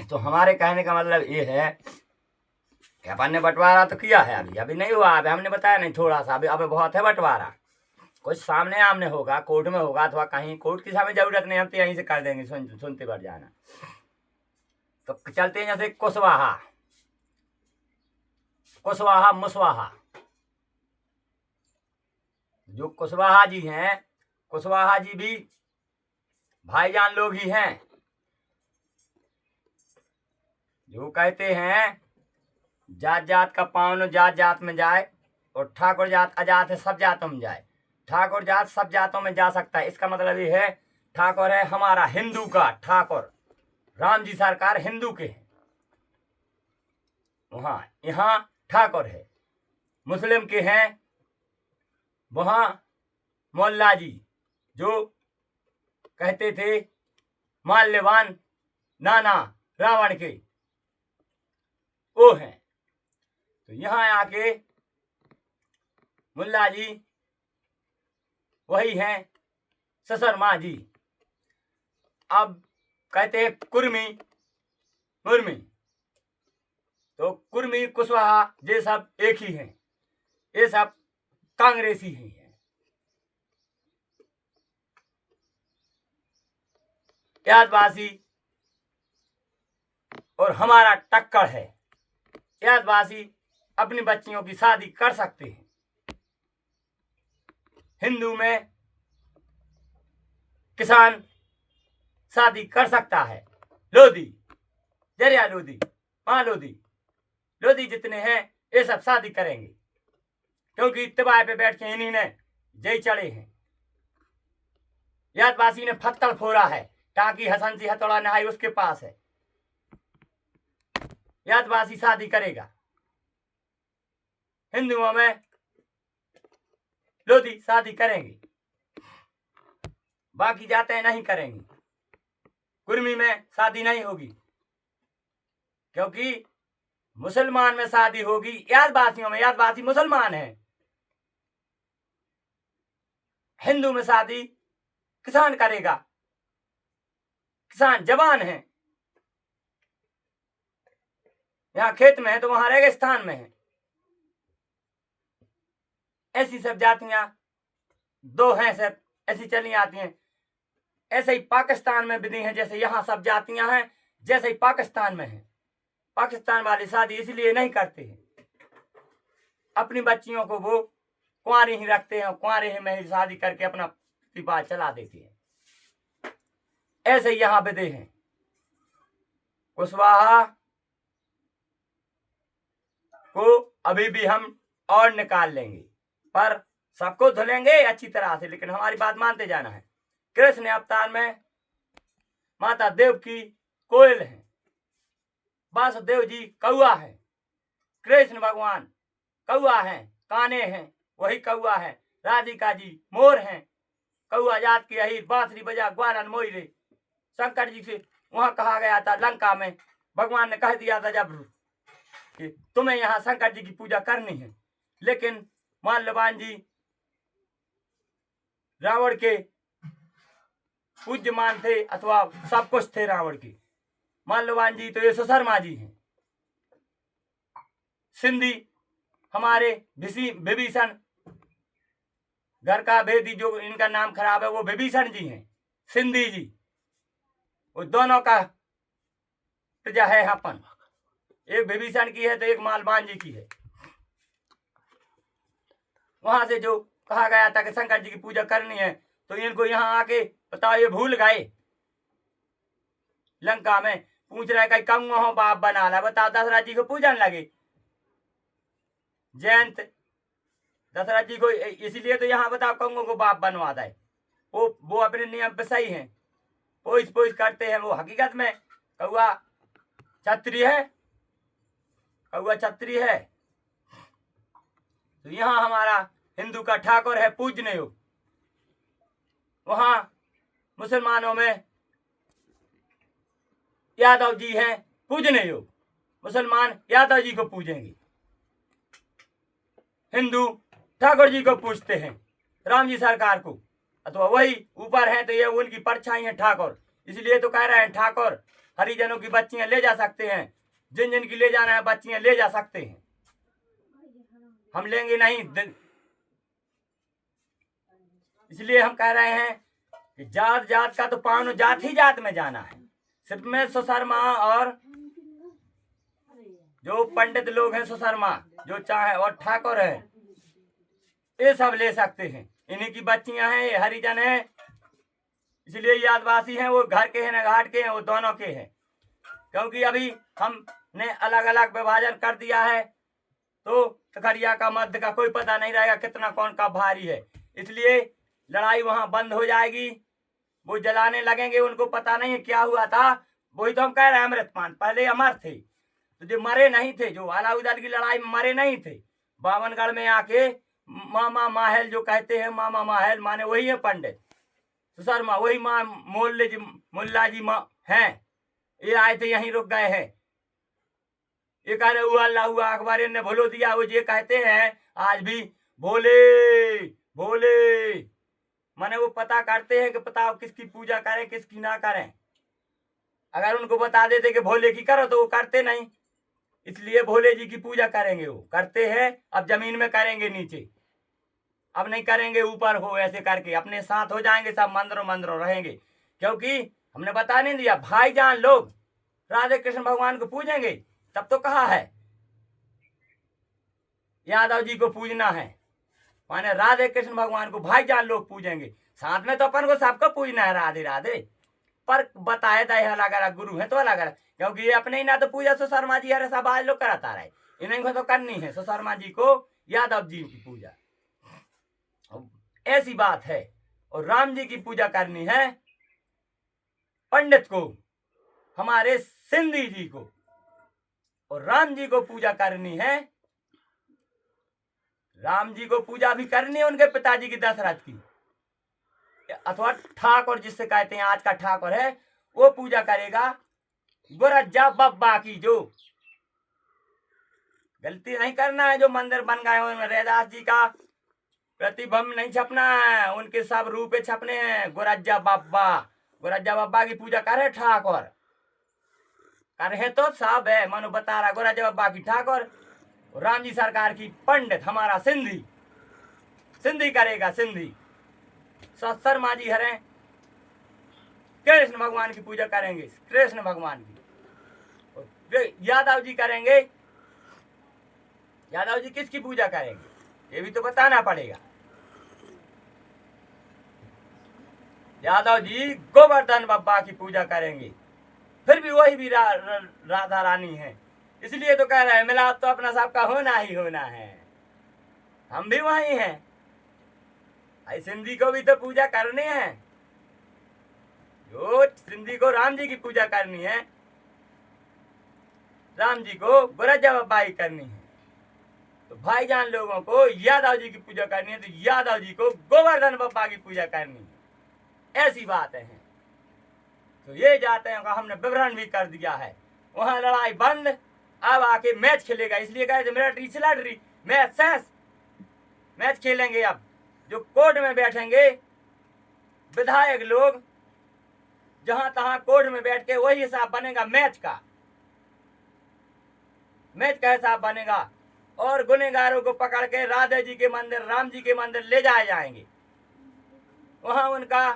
तो हमारे कहने का मतलब ये है कि अपन ने बंटवारा तो किया है, अभी अभी नहीं हुआ, अभी हमने बताया नहीं थोड़ा सा, अभी बहुत है बंटवारा। कुछ सामने आमने होगा, कोर्ट में होगा, अथवा कहीं कोर्ट की हमें जरूरत नहीं, हम तो यहीं से कर देंगे, सुनते बढ़ जाना। तो चलते हैं जैसे कुशवाहा, कुशवाहा मुशवाहा। जो कुशवाहा जी हैं, कुशवाहा जी भी भाईजान लोग ही हैं, जो कहते हैं जात जात का पावन जात जात में जाए, और ठाकुर जात अजात है सब जातों में जाए। ठाकुर जात सब जातों में जा सकता है, इसका मतलब ये है ठाकुर है हमारा हिंदू का ठाकुर, राम जी सरकार हिंदू के हैं, वहां यहाँ ठाकुर है। मुस्लिम के हैं वहां मोल्ला जी, जो कहते थे माल्यवान नाना रावण के, वो हैं। तो यहाँ आके मुल्ला जी वही हैं ससर माँ जी। अब कहते हैं कुर्मी मुर्मी, तो कुर्मी कुशवाहा ये सब एक ही हैं, ये सब कांग्रेसी ही हैं। यादवासी और हमारा टक्कर है, यादवासी अपनी बच्चियों की शादी कर सकते हैं। हिंदू में किसान शादी कर सकता है, लोधी जरिया लोधी मां लोधी लोधी जितने हैं ये सब शादी करेंगे, क्योंकि इत्तेबाय पे बैठ के इन्हीं ने जय चढ़े हैं। यादवासी ने पत्थर फोड़ा है ताकि हसन सी हथौड़ा नहाई उसके पास है, यादवासी शादी करेगा। हिंदुओं में लोधी शादी करेंगे, बाकी जाते नहीं करेंगी। कुर्मी में शादी नहीं होगी, क्योंकि मुसलमान में शादी होगी यादवासियों में, यादवासी मुसलमान है। हिंदू में शादी किसान करेगा, किसान जवान है, यहाँ खेत में है तो वहां रेगिस्तान में है। ऐसी सब जातियां दो हैं, सब ऐसी चली आती हैं। ऐसे ही पाकिस्तान में भी है, जैसे यहाँ सब जातियां हैं जैसे ही पाकिस्तान में है। पाकिस्तान वाली शादी इसलिए नहीं करते हैं, अपनी बच्चियों को वो कुंवारी ही रखते हैं, कुंवारे ही में ही शादी करके अपना विवाह चला देते हैं। ऐसे ही यहाँ विधि हैं। कुशवाहा को अभी भी हम और निकाल लेंगे, पर सबको धुलेंगे अच्छी तरह से, लेकिन हमारी बात मानते जाना है। कृष्ण अवतार में माता देव की कोयल है, वासुदेव जी कौआ है, कृष्ण भगवान कौआ है, काने हैं वही कौआ है, राधिका जी मोर हैं, कौआ जात की अहीर बांसुरी बजा ग्वालन मोइरे। शंकर जी से वहां कहा गया था लंका में, भगवान ने कह दिया था जब कि तुम्हें यहाँ शंकर जी की पूजा करनी है, लेकिन माल्यवान जी रावण के पूज्यमान थे, अथवा सब कुछ थे रावण के। माल्यवान जी तो ये ससरमा जी हैं। सिंधी हमारे विभीषण घर का भेदी, जो इनका नाम खराब है वो विभीषण जी हैं, सिंधी जी, वो दोनों का प्रजा है अपन, एक विभीषण की है तो एक माल्यवान जी की है। वहां से जो कहा गया था कि शंकर जी की पूजा करनी है, तो इनको यहाँ आके बताओ ये भूल गए। लंका में पूछ रहे कहीं कम हो बाप बना ला, बताओ दशरथ जी को पूजन लगे। जयंत दशरथ जी को इसलिए तो यहाँ बताओ कंगों को बाप बनवा दे, वो अपने नियम पे सही है, पोइस पोइस करते हैं। वो हकीकत में कौआ क्षत्रिय है, कौआ क्षत्रिय है। तो यहाँ हमारा हिंदू का ठाकुर है पूजने योग, वहां मुसलमानों में यादव जी हैं पूजने योग, मुसलमान यादव जी को पूजेंगे, हिंदू ठाकुर जी को पूजते हैं, राम जी सरकार को, अथवा वही ऊपर है तो ये उनकी परछाई है ठाकुर, इसलिए तो कह रहे हैं ठाकुर हरिजनों की बच्चियां ले जा सकते हैं, जिन जिन की ले जाना है बच्चियां ले जा सकते हैं, हम लेंगे नहीं। इसलिए हम कह रहे हैं कि जात जात का तो पावन जात ही जात में जाना है। सिर्फ में सुशर्मा और जो पंडित लोग हैं सुशर्मा जो चाहे और ठाकुर है ये सब ले सकते हैं, इन्हीं की बच्चियां हैं, ये हरिजन है, इसलिए ये आदिवासी हैं, वो घर के हैं न घाट के हैं, वो दोनों के हैं। क्योंकि अभी हमने अलग अलग विभाजन कर दिया है तो तखरिया का मध्य का कोई पता नहीं रहेगा कितना कौन का भारी है, इसलिए लड़ाई वहां बंद हो जाएगी। वो जलाने लगेंगे, उनको पता नहीं है क्या हुआ था। वही तो हम कह रहे हैं अमृतपान पहले अमर थे, तो जो मरे नहीं थे, जो अलाउद्दीन की लड़ाई में मरे नहीं थे, बावनगढ़ में आके मामा माहल जो कहते हैं, मामा माहल माने वही है पंडित सुशर्मा, वही माँ मुल्ला जी हैं, ये आए थे यहीं रुक गए हैं। ये कह रहे हुआ अल्लाह हुआ अखबार ने भोलो दिया, वो ये कहते हैं आज भी भोले भोले, माने वो पता करते हैं कि पता किसकी पूजा करें किसकी ना करें। अगर उनको बता देते कि भोले की करो तो वो करते नहीं, इसलिए भोले जी की पूजा करेंगे, वो करते हैं। अब जमीन में करेंगे नीचे, अब नहीं करेंगे ऊपर हो, ऐसे करके अपने साथ हो जाएंगे, सब मंदिरों मंदिरों रहेंगे। क्योंकि हमने बता नहीं दिया भाईजान लोग राधे कृष्ण भगवान को पूजेंगे, तब तो कहा है यादव जी को पूजना है, माने राधे कृष्ण भगवान को भाईजान लोग पूजेंगे, साथ में तो अपन को सबको पूजना है राधे राधे। पर बताए थे अलग अलग गुरु है तो अलग अलग, क्योंकि ये अपने ही ना तो पूजा सुशर्मा जी हरे सब आज लोग कराता रहे, इन्हीं को तो करनी है सुशर्मा जी को यादव जी की पूजा, ऐसी बात है। और राम जी की पूजा करनी है पंडित को, हमारे सिंधी जी को, और राम जी को पूजा करनी है, राम जी को पूजा भी करनी है उनके पिताजी की दशरथ की, अथवा ठाकुर जिससे कहते हैं आज का ठाकुर है वो पूजा करेगा गुरज्जा बब्बा की। जो गलती नहीं करना है, जो मंदिर बन गए उनमें रैदास जी का प्रतिबिंब नहीं छपना है, उनके सब रूपे छपने हैं। गुरज्जा बब्बा की पूजा करे ठाकुर, करे तो सब है, मनु बता रहा गुरज्जा बब्बा की ठाकुर, राम जी सरकार की पंडित, हमारा सिंधी करेगा सिंधी। शर्मा जी हरे कृष्ण भगवान की पूजा करेंगे, कृष्ण भगवान की। और यादव जी करेंगे, यादव जी किसकी पूजा करेंगे ये भी तो बताना पड़ेगा। यादव जी गोवर्धन बब्बा की पूजा करेंगे, फिर भी वही भी राधा रानी है, इसलिए तो कह रहे हैं मिलाप तो अपना सबका होना ही होना है, हम भी वही हैं। आई सिंधी को भी तो पूजा करनी है, जो सिंधी को राम जी की पूजा करनी है, राम जी को गुरज्जा बब्बा की करनी है, तो भाईजान लोगों को यादव जी की पूजा करनी है, तो यादव जी को गोवर्धन बब्बा की पूजा करनी है, ऐसी बात है। तो ये जाते हैं हमने विवरण भी कर दिया है, वहां लड़ाई बंद, अब आके मैच खेलेगा, इसलिए कहे मिलिट्री मैच खेलेंगे। अब जो कोर्ट में बैठेंगे विधायक लोग, जहां तहां कोर्ट में बैठ के वही हिसाब बनेगा, मैच का हिसाब बनेगा, और गुनेगारों को पकड़ के राधे जी के मंदिर राम जी के मंदिर ले जाए जाएंगे, वहां उनका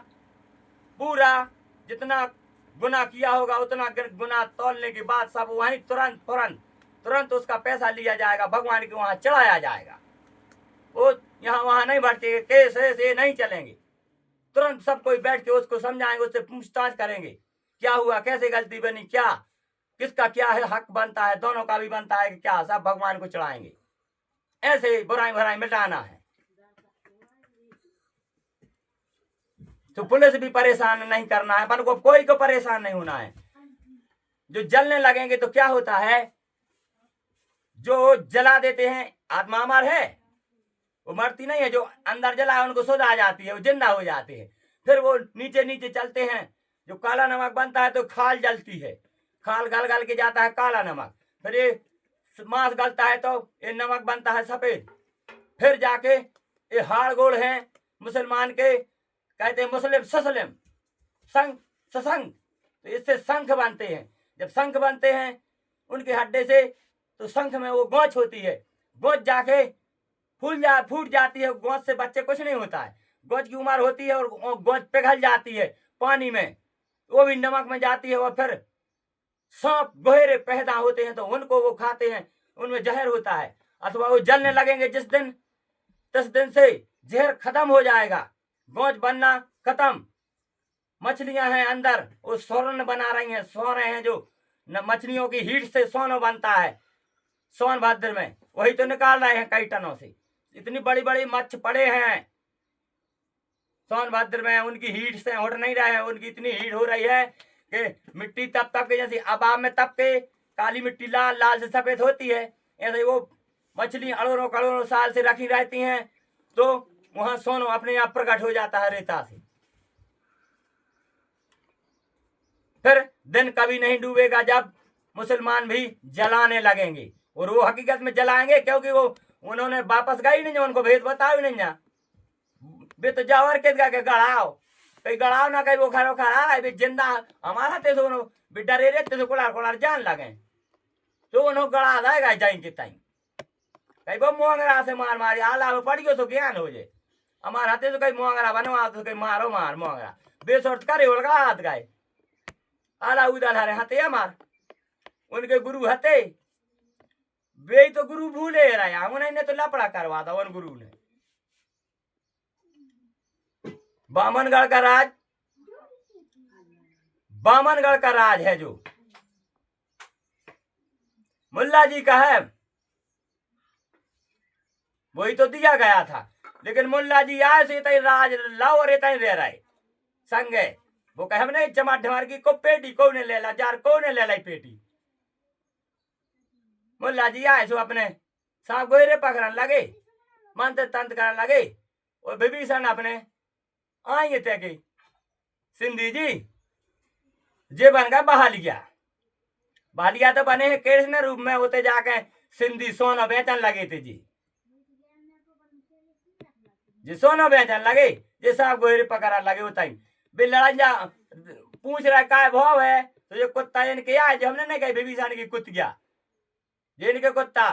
पूरा जितना गुनाह किया होगा उतना गुनाह तौलने के बाद सब वहीं तुरंत उसका पैसा लिया जाएगा, भगवान के वहां चढ़ाया जाएगा। वो यहाँ वहां नहीं बढ़ते, केस ऐसे नहीं चलेंगे, तुरंत सब कोई बैठ के उसको समझाएंगे, उससे पूछताछ करेंगे क्या हुआ, कैसे गलती बनी, क्या किसका क्या है हक बनता है, दोनों का भी बनता है कि क्या, सब भगवान को चढ़ाएंगे। ऐसे बुराई मिटाना है, तो पुलिस भी परेशान नहीं करना है, अपन को कोई को परेशान नहीं होना है। जो जलने लगेंगे तो क्या होता है, जो जला देते हैं आत्मा अमर है, वो मरती नहीं है, जो अंदर जला है उनको सुध आ जाती है, वो जिंदा हो जाते हैं, फिर वो नीचे नीचे चलते हैं। जो काला नमक बनता है तो खाल जलती है, खाल गल के जाता है काला नमक, फिर ये मांस गलता है तो ये नमक बनता है सफेद, फिर जाके ये हाड़ गोड़ है मुसलमान के, कहते हैं मुस्लिम ससलिम संग ससंग, तो इससे शंख बनते हैं। जब शंख बनते हैं उनके हड्डे से, तो शंख में वो गोंच होती है, गोंच जाके फूट जाती है। गोंच से बच्चे कुछ नहीं होता है, गोंच की उम्र होती है और गोंच पिघल जाती है पानी में, वो भी नमक में जाती है। और फिर सांप गोहेरे पैदा होते हैं तो उनको वो खाते हैं, उनमें जहर होता है। अथवा वो जलने लगेंगे जिस दिन, 10 दिन से जहर खत्म हो जाएगा, गोंच बनना खत्म। मछलियां हैं अंदर, वो स्वर्ण बना रही हैं, सो रहे हैं, जो मछलियों की हीट से सोना बनता है सोन भाद्र में, वही तो निकाल रहे हैं कई टनों से। इतनी बड़ी बड़ी मच्छ पड़े हैं सोन भाद्र में, उनकी हीट से उठ नहीं रहे हैं। उनकी इतनी हीट हो रही है कि मिट्टी तप तप के, जैसे अबाब में तप के काली मिट्टी लाल लाल से सफेद होती है, ऐसे वो मछली अड़ोरों करोड़ों साल से रखी रहती हैं, तो वहां सोनो अपने आप प्रकट हो जाता है रेता से। फिर दिन कभी नहीं डूबेगा जब मुसलमान भी जलाने लगेंगे, और वो हकीकत में जलाएंगे, क्योंकि वो उन्होंने वापस गई नहीं, उनको भेद बताओ नहीं जा बे, तो जावर के गड़ाओ, कहीं गड़ाओ ना, कहीं वो खरो खरा है जिंदा हमारा ते सोनो बे डरे रहते तो कुलार कुलार जान लगे, तो उन्होंने गड़ा देगा जाइन के ताई, कहीं वो मोंगरा से मार मारी आला में पड़ियो तो ज्ञान हो जाए। हमारे हाथे तो कहीं मोंगरा बनवा तो कहीं मारो मार मोंगरा बेसोर्ट करे उलगा हाथ गए आला उदल हरे हाथे हमार उनके गुरु हते वे तो गुरु भूले रहा, उन्होंने तो लपड़ा करवा था उन गुरु ने। बामनगढ़ का राज, बामनगढ़ का राज है जो मुल्ला जी का है, वही तो दिया गया था, लेकिन मुल्ला जी आए से तई राज लाओ रे तई रह रहे संगे, वो कहे हमने चमार ढमार की को पेटी को ने ले ला जार को ने ले लाई पेटी। मुल्ला जी आए सो अपने सांप गोरे पकड़न लगे, मंत्र तंत्र करने लगे, और विभीषण अपने आएंगे थे कि सिंधी जी जे बन गया बहालिया तो बने हैं कृष्ण रूप में, होते जाके सिंधी सोना बेचन लगे थे जी सोना बेचन लगे, जे साहब गोरे पकड़ा लगे उताई बे लड़ाई पूछ रहा काय भाव है, तो ये कुत्ता इनके आए जो हमने नहीं कही विभीषण की कुतिया जिनके कुत्ता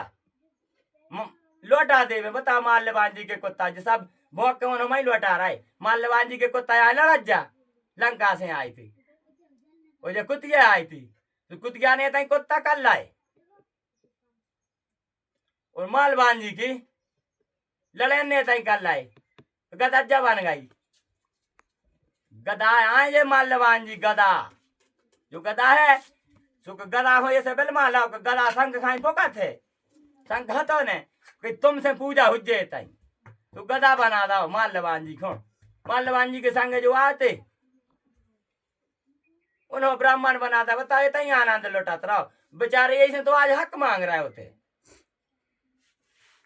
लौटा दे में बता माल्यवान जी के कुत्ता जो सब भोग के उन्होंने लौटा रहा है। माल्यवान जी के कुत्ता आए लड़त जा लंका से आई थी, वो जो कुतिया आई थी तो कुतिया ने तई कुत्ता कर लाए, और मालवान जी की लड़न ने तई कर लाए, गदज्जा बन गई। गदा आए जे माल्यवान जी गदा, जो गदा है सुख गदा हो ऐसे बिल माला गदा संग खाई पोका थे संग हतो ने कि तुमसे पूजा हुज्जे तई, तो गदा बना दो माल्यवान जी को। माल्यवान जी के संग जो आते उन्होंने ब्राह्मण बनाता, बताए तई आनंद लौटाते रहो बेचारे, ऐसे तो आज हक मांग रहे होते,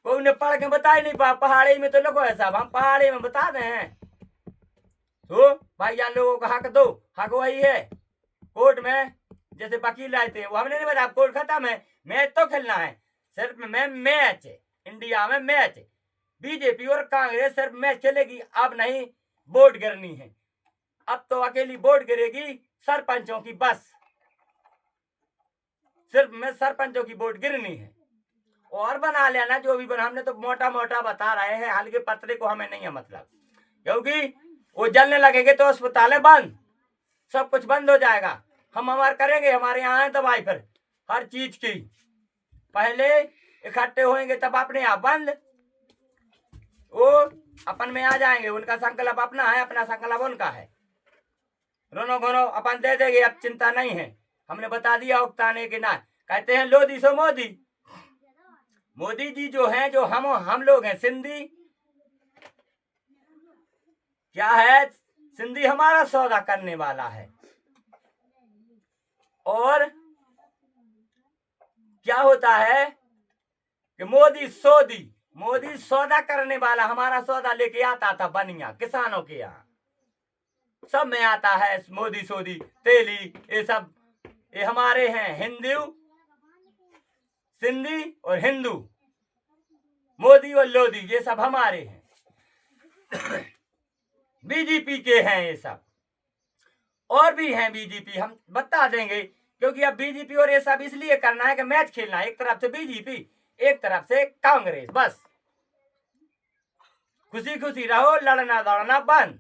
कोई उन्हें पढ़ के बता ही नहीं पा। पहाड़ी में तो लोगों है साहब, हम पहाड़ी में बता दे हैं तो भाई जान लोगों को हक दो, हक वही है कोर्ट में जैसे वकील आए थे, वो हमने नहीं बताया कोर्ट खत्म है, मैच तो खेलना है सिर्फ मैच, इंडिया में मैच, बीजेपी और कांग्रेस सिर्फ मैच खेलेगी, अब नहीं वोट गिरनी है, अब तो अकेली वोट गिरेगी सरपंचों की, बस सिर्फ में सरपंचों की वोट गिरनी है, और बना लेना जो भी बना, हमने तो मोटा मोटा बता रहे हैं, हल्के पतले को हमें नहीं है मतलब, क्योंकि वो जलने लगेंगे तो अस्पतालें बंद, सब कुछ बंद हो जाएगा। हम हमारे करेंगे, हमारे यहाँ है दवाई फिर हर चीज की, पहले इकट्ठे होंगे तब अपने आप बंद, वो अपन में आ जाएंगे, उनका संकल्प अपना है, अपना संकल्प उनका है, रोनो घोनो अपन दे देंगे, अब चिंता नहीं है, हमने बता दिया उकताने के ना, कहते हैं लोधी सो मोदी, मोदी जी जो हैं, जो हम लोग हैं सिंधी, क्या है सिंधी हमारा सौदा करने वाला है, और क्या होता है कि मोदी सौदा करने वाला, हमारा सौदा लेके आता था बनिया किसानों के यहाँ, सब में आता है मोदी सोदी तेली, ये सब ये हमारे हैं, हिंदू सिंधी और हिंदू, मोदी और लोधी ये सब हमारे हैं बीजेपी के हैं ये सब, और भी हैं बीजेपी, हम बता देंगे, क्योंकि अब बीजेपी और ये सब इसलिए करना है कि मैच खेलना है, एक तरफ से बीजेपी एक तरफ से कांग्रेस, बस खुशी खुशी रहो, लड़ना दौड़ना बंद।